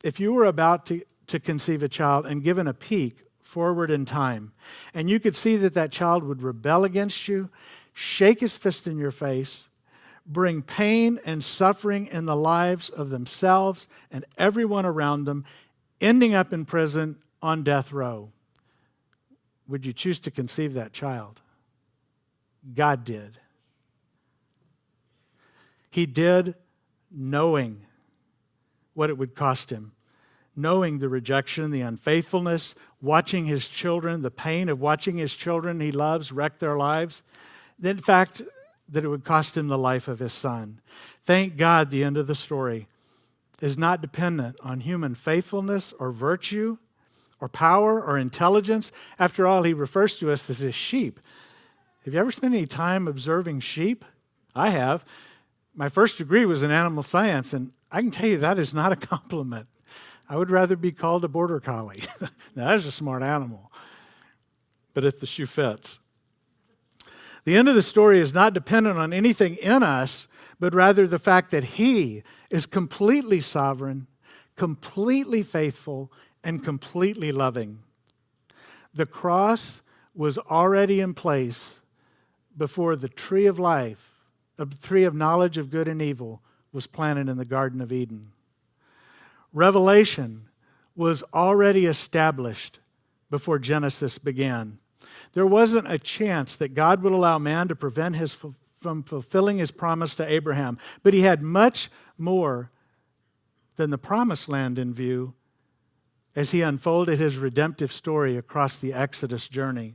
if you were about to conceive a child and given a peek forward in time, and you could see that that child would rebel against you, shake his fist in your face, bring pain and suffering in the lives of themselves and everyone around them, ending up in prison on death row, would you choose to conceive that child? God did. He did, knowing what it would cost him, knowing the rejection, the unfaithfulness, watching his children, the pain of watching his children he loves wreck their lives. In fact, that it would cost him the life of his son. Thank God the end of the story is not dependent on human faithfulness or virtue or power or intelligence. After all, he refers to us as his sheep. Have you ever spent any time observing sheep? I have. My first degree was in animal science, and I can tell you that is not a compliment. I would rather be called a border collie. Now, that's a smart animal, but if the shoe fits. The end of the story is not dependent on anything in us, but rather the fact that he is completely sovereign, completely faithful, and completely loving. The cross was already in place before the tree of life, the tree of knowledge of good and evil, was planted in the Garden of Eden. Revelation was already established before Genesis began. There wasn't a chance that God would allow man to prevent from fulfilling his promise to Abraham, but he had much more than the promised land in view as he unfolded his redemptive story across the Exodus journey.